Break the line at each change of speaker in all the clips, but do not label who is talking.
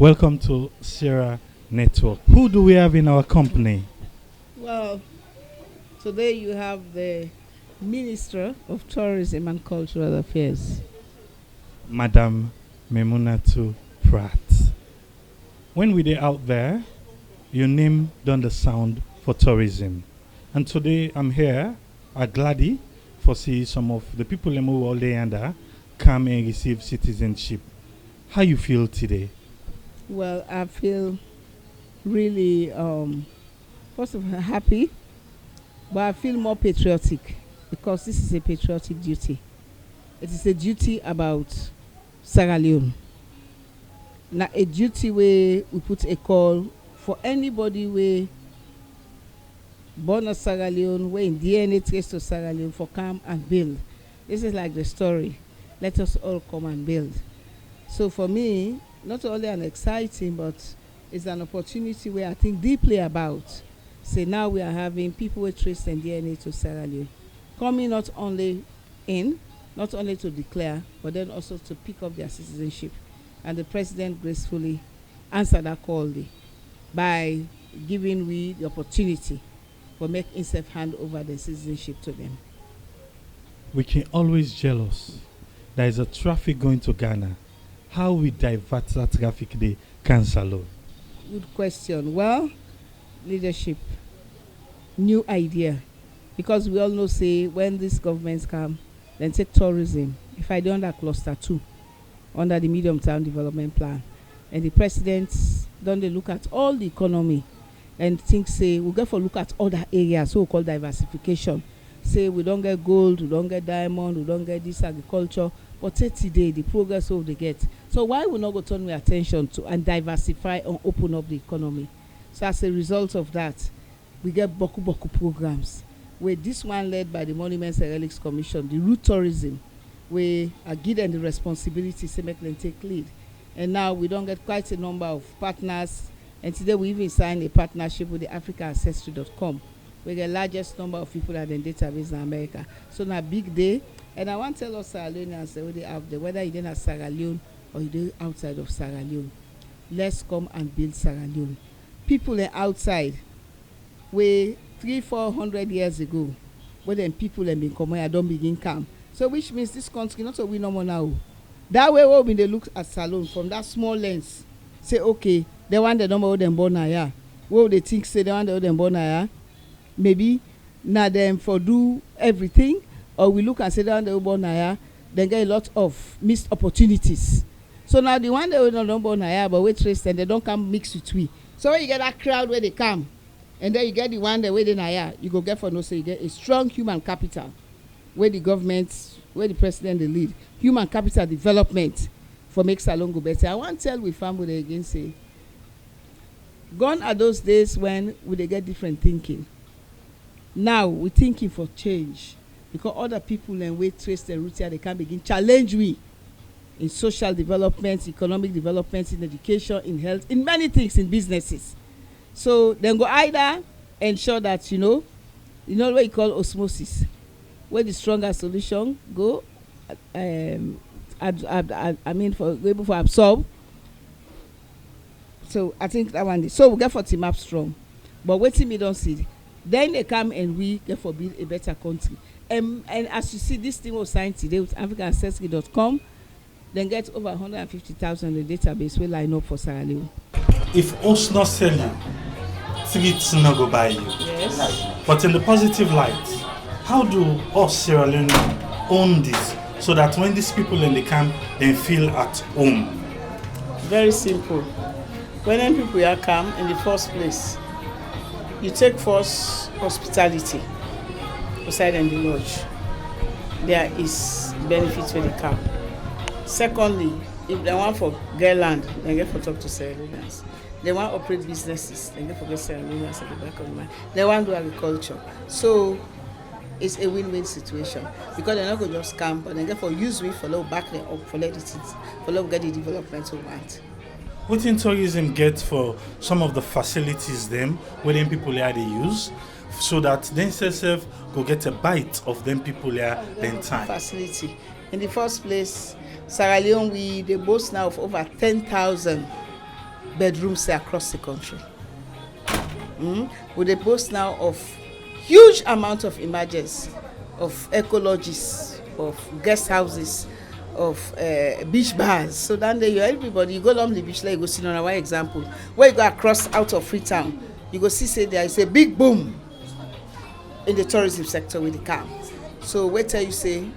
Welcome to Sierra Network. Who do we have in our company?
Well, today you have the Minister of Tourism and Cultural Affairs,
Madam Memunatu Pratt. When we are out there, your name done the sound for tourism. And today I'm here at Glady for see some of the people who all day under come and receive citizenship. How you feel today?
Well, I feel really, first of all, happy, but I feel more patriotic because this is a patriotic duty. It is a duty about Sierra Leone. Now, a duty where we put a call for anybody where born in Sierra Leone, where in DNA trace to Sierra Leone, for come and build. This is like the story. Let us all come and build. So for me, not only an exciting, but it's an opportunity where I think deeply about. Say now we are having people with trace and DNA to Sierra Leone coming not only to declare, but then also to pick up their citizenship. And the president gracefully answered that call by giving we the opportunity for make himself hand over the citizenship to them.
We can always jealous. There is a traffic going to Ghana. How we divert that traffic they cancel?
Good question. Well, leadership, new idea, because we all know say when these governments come, then take tourism. If I do under cluster 2, under the medium-term development plan, and the president don't they look at all the economy and think say we go for look at other areas, so called diversification. Say we don't get gold, we don't get diamond, we don't get this agriculture, but 30 days the progress of they get. So why we not go turn our attention to and diversify and open up the economy? So as a result of that, we get boku programs where this one led by the Monuments and Relics Commission, the route tourism, where are given the responsibility to make them take lead. And now we don't get quite a number of partners, and today we even signed a partnership with the AfricaAncestry.com. We get largest number of people at the database in America. So now big day. And I want to tell us Sierra Leoneans where they out there, whether you're in Sierra Leone or you're outside of Sierra Leone. Let's come and build Sierra Leone. People are outside where 300-400 years ago, where then people have been coming and don't begin come. So which means this country not so we no more now. That way when they look at Salone from that small lens, say okay, they want the number of them born here. What they think say they want the them born here? Maybe now them for do everything, or we look and say they want the born here, then get a lot of missed opportunities. So now the one that we don't born here, but we trace and they don't come mix with we. So when you get that crowd where they come, and then you get the one that way they here, you go get for no say you get a strong human capital where the government, where the president they lead, human capital development for make Salone go better. I want to tell we family again say, gone are those days when we they get different thinking. Now we're thinking for change because other people and we trace the roots here, they can begin challenge we in social development, economic development, in education, in health, in many things, in businesses. So then go either ensure that you know what you call osmosis, where the stronger solution go. For able to absorb. So I think that one. So we get for team up strong, but waiting me don't see. Then they come and we get for build a better country. And as you see, this thing was signed today with AfricaAncestry.com. Then get over 150,000 in the database we line up for Sierra Leone.
If us not sell you, streets not go buy you.
Yes.
But in the positive light, how do us Sierra Leone own this so that when these people in the camp they feel at home?
Very simple. When people are come in the first place, you take first hospitality beside in the lodge. There is benefits for the camp. Secondly, if they want for get land, they get for talk to Sierra Leoneans. They want to operate businesses, they get for get Sierra Leoneans at the back of the mind. They want to do agriculture. So it's a win-win situation because they're not going to just camp, but they get for use we for low back them up for let it for low get the development we want.
What in tourism get for some of the facilities them where them people here they use so that then self go get a bite of them people here then time.
bedrooms across the country. With the boast now of huge amount of emergence, of ecologists, of guest houses, of beach bars. So then everybody, you go along the beach, like you go see on one example, where you go across out of Freetown, you go see say there is a big boom in the tourism sector with the car. So wait till you say,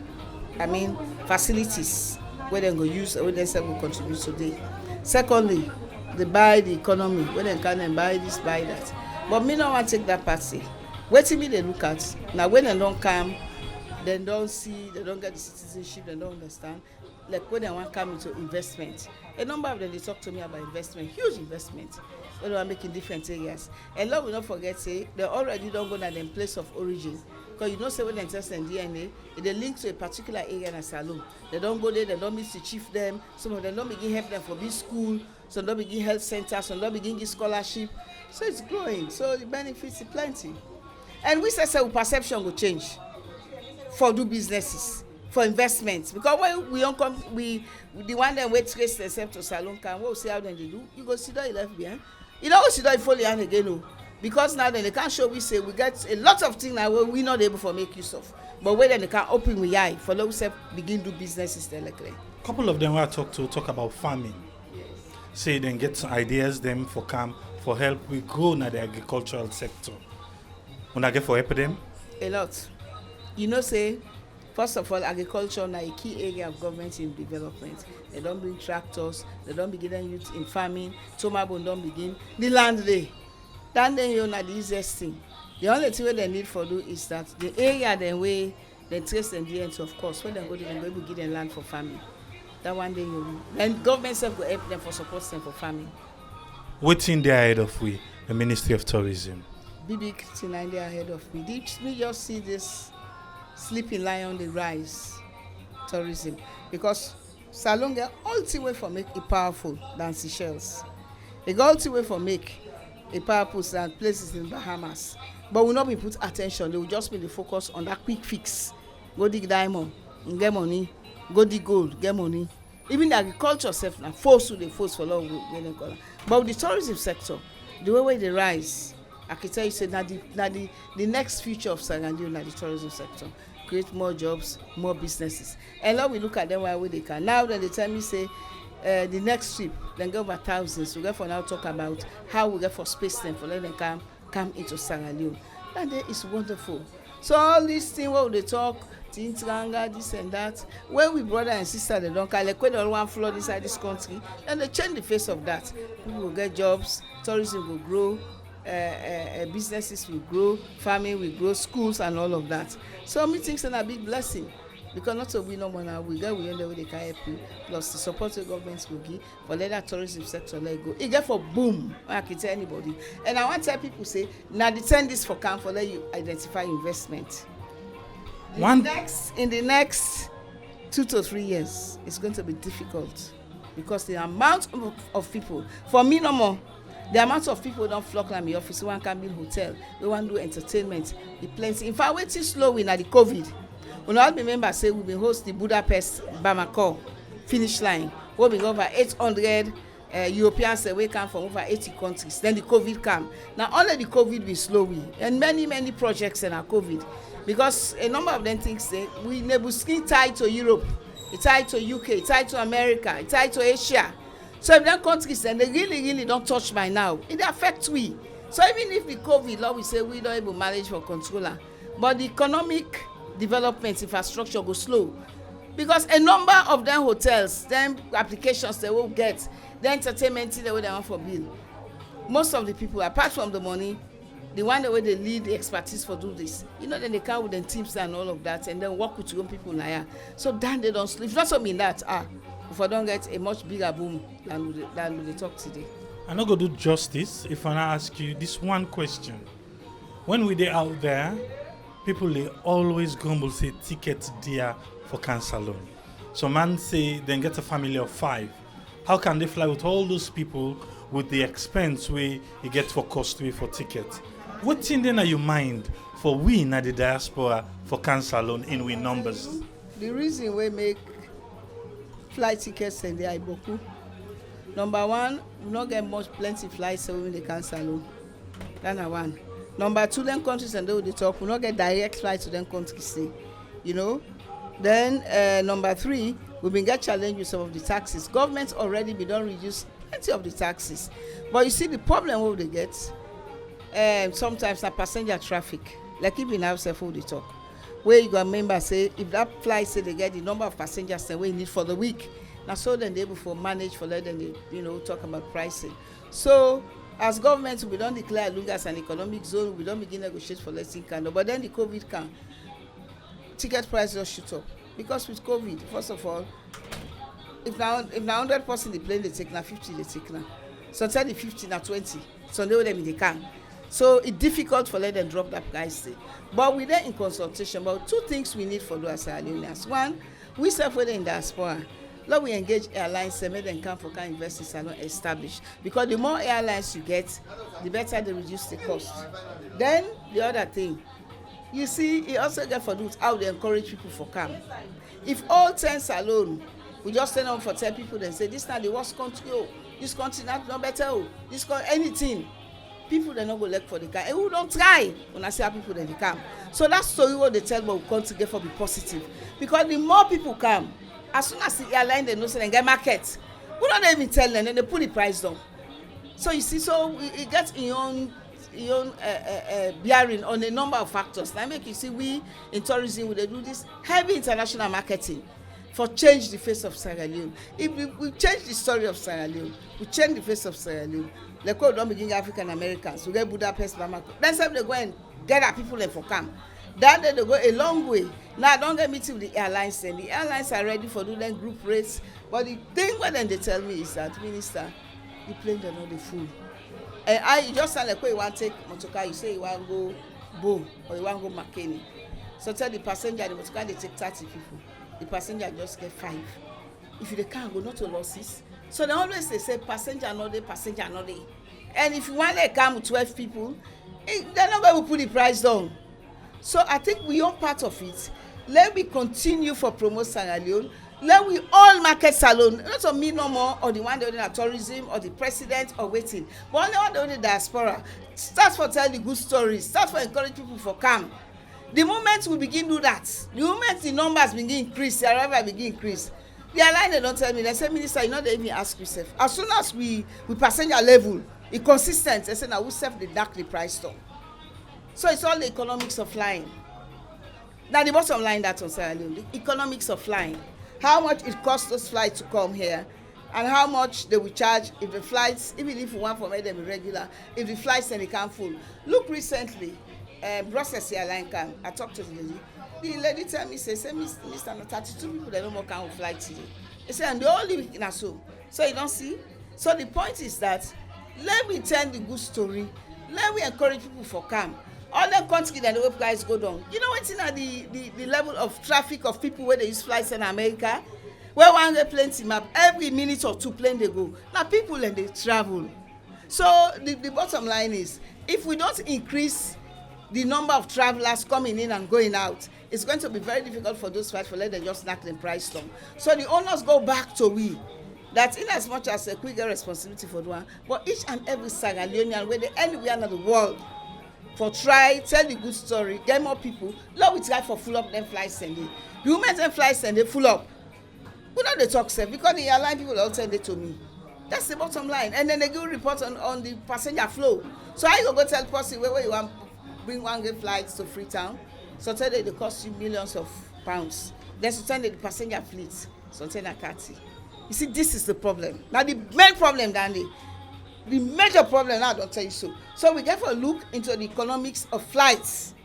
facilities where they go use, where they say will contribute today. Secondly, they buy the economy, where they can and buy this, buy that. But me no want to take that part say. Wait till me they look at. Now when they don't come, they don't see, they don't get the citizenship, they don't understand. Like when they want to come into investment. A number of them they talk to me about investment, huge investment. When they are making different areas. And Lord will not forget say they already don't go to their place of origin. Because you know say when they test in DNA, they link to a particular area in a salon. They don't go there, they don't meet to chief them. Some of them don't begin help them for this school, some don't begin health centers, some don't begin give scholarship. So it's growing. So the benefits are plenty. And we say perception will change for do businesses, for investments. Because when we don't come, the one that we trace themselves to salon can we'll see how then they do. You go see that you left behind. You don't go see that you follow and again. No. Because now then they can't show we say we get a lot of things now we're not able to make use of. But when then they can open with eye for those who begin to do businesses directly.
A couple of them who I talk about farming. Say then get some ideas them for camp for help we grow in the agricultural sector. When I get for help them?
A lot. You know say, first of all, agriculture is a key area of government in development. They don't bring tractors, they don't begin youth in farming, Tomabo don't begin. The land day. Then you know the easiest thing. The only thing they need for do is that the area then way they trace and the end, of course, when they go there, they will give them land for farming. That one day you and government self will help them for support them for farming.
What's in there ahead of we, the Ministry of Tourism?
Big thing in there ahead of me. Did me just see this sleeping lion the rise tourism because Salon get ultimate way for make it powerful than Seychelles. They got ultimate way for make a powerful than places in Bahamas. But will not be put attention. They will just be the focus on that quick fix. Go dig diamond, get money. Go dig gold, get money. Even the agriculture sector now force to the force for long. But with the tourism sector, the way they rise, I can tell you say the next future of Sarandino na the tourism sector. Create more jobs, more businesses. And now we look at them where they can. Now then they tell me say the next trip, then go over thousands. We get for now talk about how we get for space them for let them come into Sarandino. And then it's wonderful. So all these things what they talk, Tintranga, this and that. When we brother and sister they don't like when they all want flood inside this country, and they change the face of that. People will get jobs, tourism will grow. Businesses will grow, farming will grow, schools and all of that. So me think it's a big blessing because not so we know now we get we the way they can help you plus the support the government will give for let that tourism sector let go. It get for boom. I can tell anybody. And I want to tell people say now the send this for camp for let you identify investment. In the next 2 to 3 years, it's going to be difficult because the amount of people for me no more. The amount of people don't flock like my office. One can build hotel, we want to do entertainment. The plenty. In fact, waiting slow in at the COVID. When all remember say we will host the Budapest Bamako finish line. We'll be over 800 Europeans that come from over 80 countries. Then the COVID came. Now only the COVID will slow and many projects in our COVID because a number of them things say we never skin tied to Europe, it's tied to UK, it's tied to America, it's tied to Asia. So if them countries and they really don't touch by now, it affects we. So even if the COVID law we say we don't able manage for controller, but the economic development infrastructure go slow because a number of them hotels, them applications they will get, the entertainment they will they want for bill. Most of the people, apart from the money, the one the way they lead the expertise for do this, you know, then they come with them teams and all of that, and then work with your own people now. So then they don't sleep. Not so mean that if I don't get a much bigger boom than we talk today.
I'm not going to do justice if I ask you this one question. When we dey out there, people they always grumble say ticket dear for Cansalon. So man say then get a family of 5. How can they fly with all those people with the expense way you get for costly for ticket? What thing then are you mind for we in the diaspora for Cansalon in we numbers?
The reason we make flight tickets and the Iboku Number one, we not get much plenty flights so when they cancel alone. That's one. Number two, them countries and they talk, we not get direct flights to them countries, say, you know. Then number three, we've been get challenged with some of the taxes. Government already been done reduce plenty of the taxes, but you see the problem what they get sometimes na passenger traffic. Like if in ourselves who they talk, where you got member say if that flight say they get the number of passengers that we need for the week, now so then they able for manage for let them they, talk about pricing. So as government we don't declare Lunga as an economic zone, we don't begin negotiate for less income. But then the COVID can ticket prices just shoot up because with COVID, first of all, if now 100% the plane they take now 50 they take now. Sometimes the 50 now 20. So they will them they can. So it's difficult for let them drop that price. But we're there in consultation. But two things we need for those as Leoneans. One, we self whether in diaspora. Now we engage airlines, make them come for kind investors are not established. Because the more airlines you get, the better they reduce the cost. Then the other thing, you see, it also get for those how they encourage people for come. If all 10 alone, we just stand up for 10 people and say, this now the worst country, oh, this country not better, oh, this country, anything. People they not go look for the car. And we don't try when I see how people they come. So that's story what they tell me we country get for be positive. Because the more people come, as soon as the airline they know so they get market, we don't even tell them and they put the price down. So you see, so it gets your own bearing on a number of factors. Now make you see we in tourism we they do this heavy international marketing for change the face of Sierra Leone. If we change the story of Sierra Leone, we change the face of Sierra Leone. Like how don't begin African Americans, we get Budapest, Bamako. Then some they go and get our people there for camp. That day they go a long way. Now I don't get meeting with the airlines and the airlines are ready for doing group rates. But the thing what then they tell me is that minister, the plane they're not the full. And you just sound like you want to take motorcar, you say you want to go Bo or you want to go McKinney. So tell the passenger the motorcar they take 30 people. The passenger just get 5. If they can't go, not to losses. So they always they say passenger not there, passenger not there. And if you want to come with 12 people, they're not going to put the price down. So I think we own part of it. Let me continue for promote Sierra Leone. Let we all market salon. Not on me no more, or the one that own tourism, or the president, or waiting. But only one that own the diaspora. Start for tell the good stories. Start for encourage people for come. The moment we begin do that, the moment the numbers begin increase, the arrival begin increase. The airline they don't tell me. They say, minister, you know they even ask yourself. As soon as we passenger level, it consistent. They say now we self the dark the price down. So it's all the economics of flying. Now the bottom line that's on Sierra Leone, the economics of flying. How much it costs those flights to come here, and how much they will charge if the flights, even if you want for them irregular, if the flights then they can't full. Look recently, Brussels airline came. I talked to the lady. The lady tell me, say, Mr. 32 people they no more can fly today. They say, and the only week na so. So you don't see. So the point is that let me tell the good story. Let me encourage people for come. All them countries that the web guys go down. You know what's in the level of traffic of people where they use flights in America? Where one get plenty map, every minute or two plane they go. Now people and they travel. So the bottom line is, if we don't increase the number of travelers coming in and going out, it's going to be very difficult for those flights for let them just knock the price down. So the owners go back to we. That in as much as we get responsibility for the one, but each and every Sierra Leonean, whether anywhere in the world, for try, tell the good story, get more people, let we try for full up them flights and they. The women them flights and they full up. We know they talk safe because the airline people all send it to me. That's the bottom line. And then they give report on the passenger flow. So I go tell person where you want bring one good flights to Freetown. So tell they cost you millions of pounds. Then so tell the passenger fleets. So tell that 30. You see, this is the problem. Now the main problem, Dandy. The major problem now, I don't tell you so. So we get for a look into the economics of flights,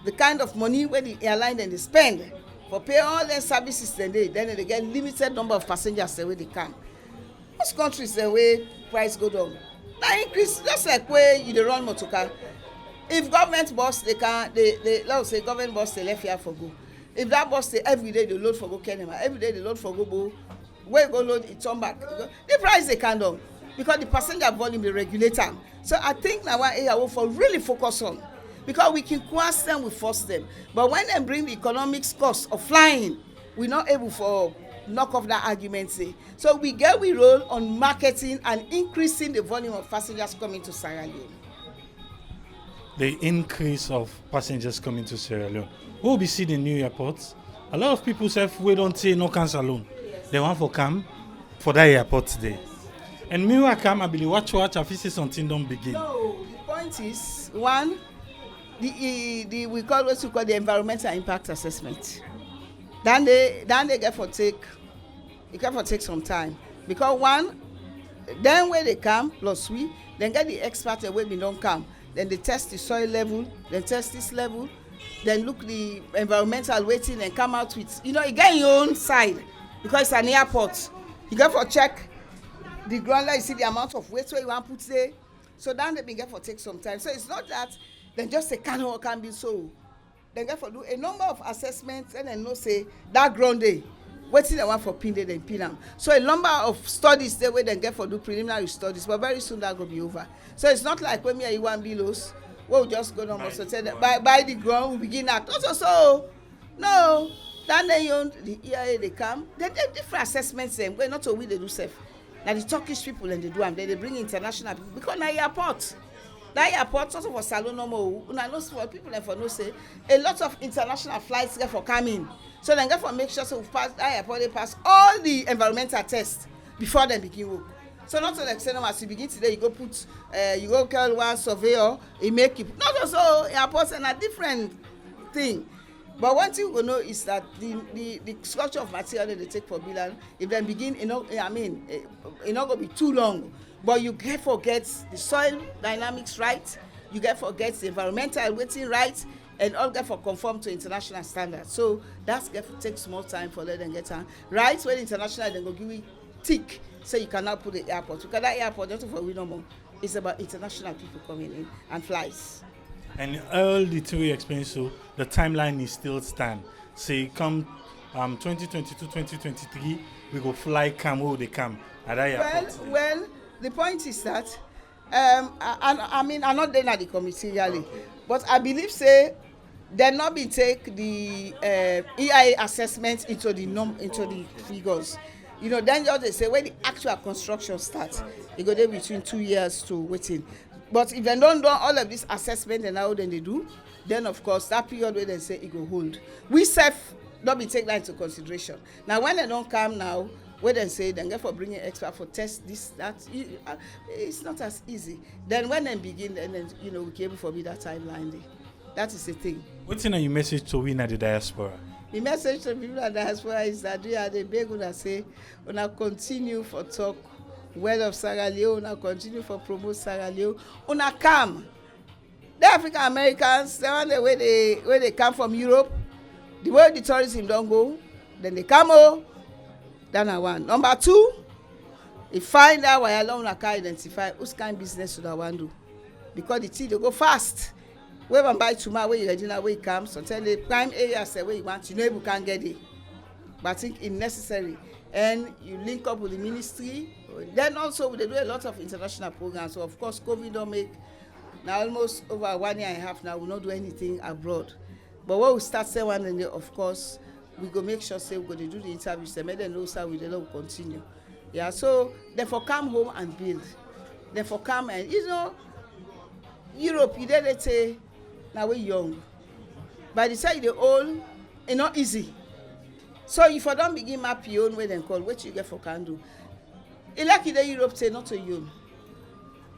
the kind of money where the airline then they spend for pay all their services then they get limited number of passengers the way they come. Most countries the way price go down. Now increase just like where you dey run motorcar. If government bus they let's say government bus they left here for go. If that bus they every day they load for go Kenema, every day they load for go Bo, where go load it turn back. The price they can down. Because the passenger volume, the regulator. So I think now one area will really focus on. Because we can coerce them, we force them. But when they bring the economics cost of flying, we're not able for
knock off that argument say. So we roll on marketing and increasing the volume of passengers coming to Sierra Leone.
The increase of passengers coming to Sierra Leone. We will be seeing the new airports. A lot of people say we don't say no cancel alone. They want for come for that airport today. And me I come, I believe watch I feel something don't begin.
No, the point is one, we call the environmental impact assessment. Then they get for take some time, because one, then when they come plus we then get the expert when we don't come, then they test the soil level, then test this level, then look the environmental weighting and come out with, you get your own side, because it's an airport. You get for check the ground, like you see the amount of weight where you want to put there. So then they get for take some time. So it's not that then just say can be so. They get for do a number of assessments and then no say that ground day. Waiting the one for pin they then pin them. So a number of studies there where they get for do preliminary studies, but very soon that will be over. So it's not like when me and you want belows, we'll just go down also tell them by the ground we begin at. Also so no. Then they the EIA they come. They different assessments them. We're not so we they do safe. Now the Turkish people and they do them. They bring international people because now airport. That airport sort of a salon normal. Una know for people and for no say a lot of international flights get for coming. So then get for make sure so we pass that airport they pass all the environmental tests before they begin work. So not to the extent as you begin today, you go put you go call one surveyor, he make it. Not also airports and a different thing. But one thing we know is that the structure of material that they take for Bilan, if they begin, it's not going to be too long. But you get forget the soil dynamics right, you get forget the environmental weighting right, and all get for conform to international standards. So that's get for take small time for let them get on. Right when international they go give you tick, so you cannot put the airport. Because that airport, not for we no more. It's about international people coming in and flights.
And all the two explain so the timeline is still stand. Say come 2022, 2023, we go fly come where they come at that airport.
Well, the point is that I'm not there at the committee really, but I believe say they not be take the EIA assessment into the figures. Then just they say when the actual construction starts, it go there between 2 years to waiting. But if they don't do all of this assessment and how then they do, then of course that period where they say it go hold. We self not be take that into consideration. Now when they don't come now, where they say then get for bringing expert for test this that it's not as easy. Then when they begin, then we can able forbid that timeline there. That is the thing.
What's in your message to we at the diaspora?
The message to people at the diaspora is that we are the big one say una continue for talk well of Sierra Leone, una continue for promote Sierra Leone, una come. The African Americans, the one where they come from Europe, the way the tourism don't go, then they come then I want. Number two, you find out why alone I can identify whose kind of business should I want to do. Because the thing they go fast. Where you buy tomorrow, where you ready now, where you come, so tell the prime areas where you want, you can't get it. But I think it's necessary. And you link up with the ministry. Then also they do a lot of international programs. So of course COVID don't make now almost over 1 year and a half now we not do anything abroad. But when we start saying one and of course we go make sure say we go to do the interviews, they make them know so we will continue. Yeah, so therefore come home and build. Therefore come and Europe, they say now we're young. By the time they're old, it's not easy. So if I don't begin map your own way then call, what you get for can do? It's like in Europe say not to you.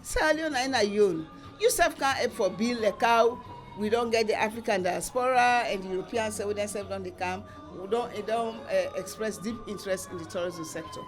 Sierra Leone ain't a young. You self can't help for build a cow. We don't get the African diaspora and the Europeans say we themselves don't they come. We don't express deep interest in the tourism sector.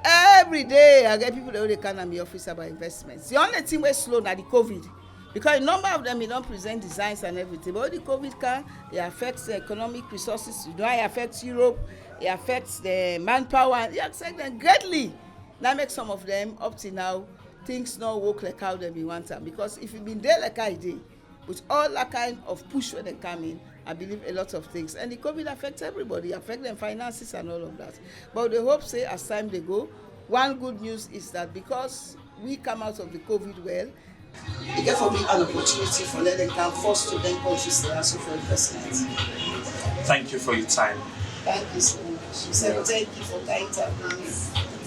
Every day I get people that they can in my office about investments. The only thing we're slow now the COVID. Because a number of them, don't present designs and everything. But the COVID it affects the economic resources. It affects Europe. It affects the manpower. It affects them greatly. That makes some of them, up to now, things not work like how they want them. Because if you've been there like I did, with all that kind of push when they come in, I believe a lot of things. And the COVID affects everybody. Affects them finances and all of that. But the hope say as time they go, one good news is that because we come out of the COVID well, it gave for me an opportunity for letting come first to then countries there also for investment.
Thank you for your time.
Thank you so much. So thank you for that interview.